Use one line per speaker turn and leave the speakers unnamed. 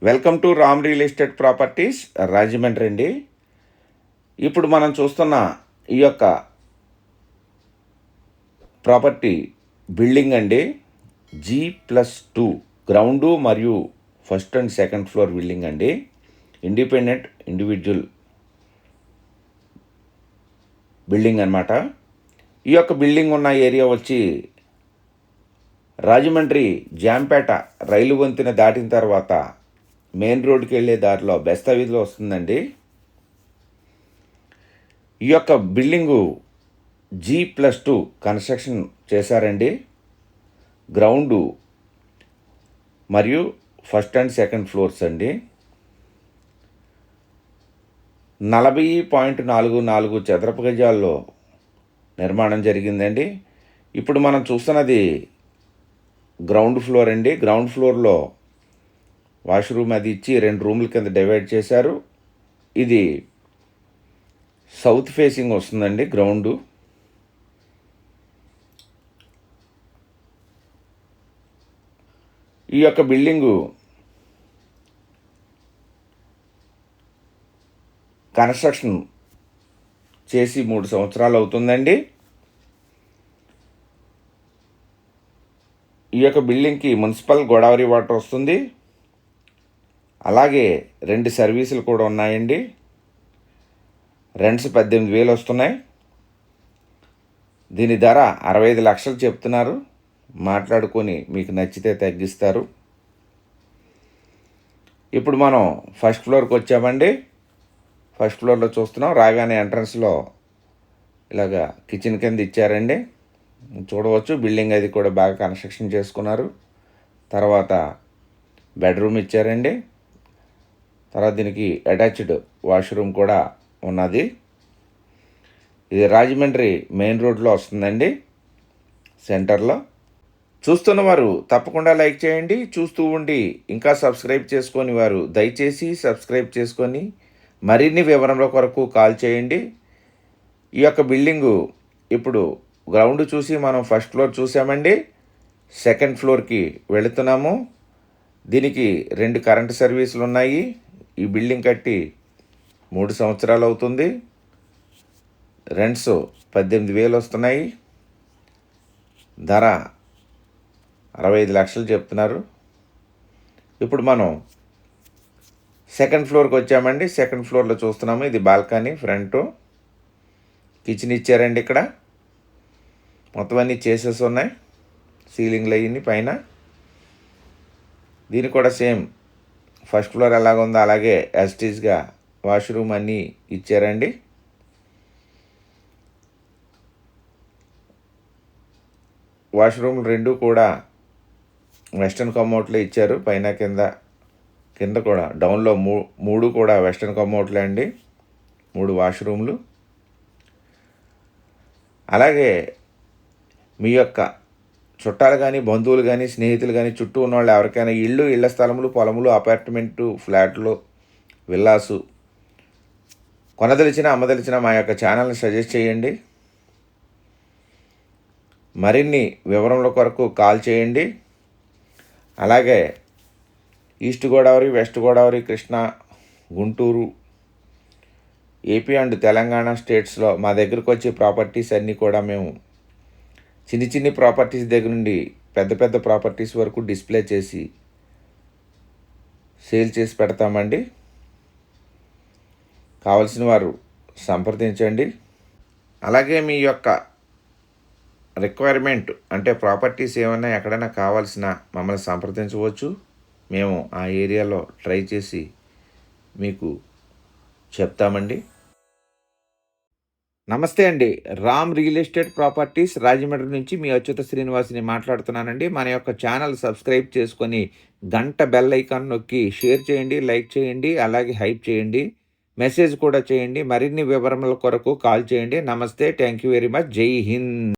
Welcome to Ram real estate properties Rajahmundry అండి. ఇప్పుడు మనం చూస్తున్న ఈ యొక్క ప్రాపర్టీ బిల్డింగ్ అండి. G+2 గ్రౌండు మరియు first and second floor building అండి. ఇండిపెండెంట్ ఇండివిజువల్ బిల్డింగ్ అన్నమాట. ఈ యొక్క బిల్డింగ్ ఉన్న ఏరియా వచ్చి రాజమండ్రి జాంపేట రైలు వంతెన దాటిన తర్వాత మెయిన్ రోడ్డుకి వెళ్ళే దారిలో బెస్తా వీధిలో వస్తుందండి. ఈ యొక్క బిల్డింగు G+2 కన్స్ట్రక్షన్ చేశారండి. గ్రౌండు మరియు ఫస్ట్ అండ్ సెకండ్ ఫ్లోర్స్ అండి. 40.44 చదరపు గజాల్లో నిర్మాణం జరిగిందండి. ఇప్పుడు మనం చూస్తున్నది గ్రౌండ్ ఫ్లోర్ అండి. గ్రౌండ్ ఫ్లోర్లో వాష్రూమ్ అది ఇచ్చి 2 రూముల కింద డివైడ్ చేశారు. ఇది సౌత్ ఫేసింగ్ వస్తుందండి గ్రౌండు. ఈ యొక్క బిల్డింగు కన్స్ట్రక్షన్ చేసి 3 సంవత్సరాలు అవుతుందండి. ఈ యొక్క బిల్డింగ్కి మున్సిపల్ గోదావరి వాటర్ వస్తుంది. అలాగే 2 సర్వీసులు కూడా ఉన్నాయండి. రెంట్స్ 18,000 వస్తున్నాయి. దీని ధర 65 లక్షలు చెప్తున్నారు. మాట్లాడుకొని మీకు నచ్చితే తగ్గిస్తారు. ఇప్పుడు మనం ఫస్ట్ ఫ్లోర్కి వచ్చామండి. ఫస్ట్ ఫ్లోర్లో చూస్తున్నాం. రాగానే ఎంట్రన్స్లో ఇలాగా కిచెన్ కింద ఇచ్చారండి. చూడవచ్చు బిల్డింగ్ అది కూడా బాగా కన్స్ట్రక్షన్ చేసుకున్నారు. తర్వాత బెడ్రూమ్ ఇచ్చారండి. తర్వాత దీనికి అటాచ్డ్ వాష్రూమ్ కూడా ఉన్నది. ఇది రాజమండ్రి మెయిన్ రోడ్లో వస్తుందండి, సెంటర్లో. చూస్తున్న వారు తప్పకుండా లైక్ చేయండి. చూస్తూ ఉండి ఇంకా సబ్స్క్రైబ్ చేసుకొని వారు దయచేసి సబ్స్క్రైబ్ చేసుకొని మరిన్ని వివరముల కొరకు కాల్ చేయండి. ఈ యొక్క బిల్డింగు ఇప్పుడు గ్రౌండ్ చూసి మనం ఫస్ట్ ఫ్లోర్ చూసామండి. సెకండ్ ఫ్లోర్కి వెళుతున్నాము. దీనికి 2 కరెంటు సర్వీసులు ఉన్నాయి. ఈ బిల్డింగ్ కట్టి 3 సంవత్సరాలు అవుతుంది. రెంట్స్ 18,000 వస్తున్నాయి. ధర 65 లక్షలు చెప్తున్నారు. ఇప్పుడు మనం సెకండ్ ఫ్లోర్కి వచ్చామండి. సెకండ్ ఫ్లోర్లో చూస్తున్నాము. ఇది బాల్కనీ, ఫ్రంట్ కిచెన్ ఇచ్చారండి. ఇక్కడ మొత్తం అన్నీ చేసేసి ఉన్నాయి. సీలింగ్లు అయ్యి పైన. దీనికి కూడా సేమ్ ఫస్ట్ ఫ్లోర్ ఎలాగ ఉందో అలాగే యాస్టీస్గా వాష్రూమ్ అన్నీ ఇచ్చారండి. వాష్రూమ్ 2 కూడా వెస్టర్న్ కమోట్లో ఇచ్చారు. పైన కింద కూడా డౌన్లో 3 కూడా వెస్టర్న్ కమోట్లే అండి. 3 వాష్రూమ్లు. అలాగే మీ యొక్క చుట్టాలు కానీ, బంధువులు కానీ, స్నేహితులు కానీ, చుట్టూ ఉన్న వాళ్ళు ఎవరికైనా ఇళ్ల స్థలములు, పొలములు, అపార్ట్మెంటు, ఫ్లాట్లు, విల్లాసు కొనదలిచిన, అమ్మదలిచిన మా యొక్క ఛానల్ని సజెస్ట్ చేయండి. మరిన్ని వివరముల కొరకు కాల్ చేయండి. అలాగే east Godavari, west Godavari, Krishna, Guntur, AP and Telangana స్టేట్స్లో మా దగ్గరకు వచ్చే ప్రాపర్టీస్ అన్నీ కూడా మేము చిన్ని ప్రాపర్టీస్ దగ్గర నుండి పెద్ద ప్రాపర్టీస్ వరకు డిస్ప్లే చేసి సేల్ చేసి పెడతామండి. కావలసిన వారు సంప్రదించండి. అలాగే మీ యొక్క రిక్వైర్మెంట్ అంటే ప్రాపర్టీస్ ఏమైనా ఎక్కడైనా కావాల్సిన మమ్మల్ని సంప్రదించవచ్చు. మేము ఆ ఏరియాలో ట్రై చేసి మీకు చెప్తామండి. నమస్తే అండి. Ram real estate properties Rajahmundry నుంచి మీ అచ్యుత శ్రీనివాస్ని మాట్లాడుతున్నానండి. మన యొక్క ఛానల్ సబ్స్క్రైబ్ చేసుకొని గంట బెల్ ఐకాన్ నొక్కి షేర్ చేయండి, లైక్ చేయండి, అలాగే హైప్ చేయండి, మెసేజ్ కూడా చేయండి. మరిన్ని వివరముల కొరకు కాల్ చేయండి. నమస్తే. Thank you very much. జై హింద్.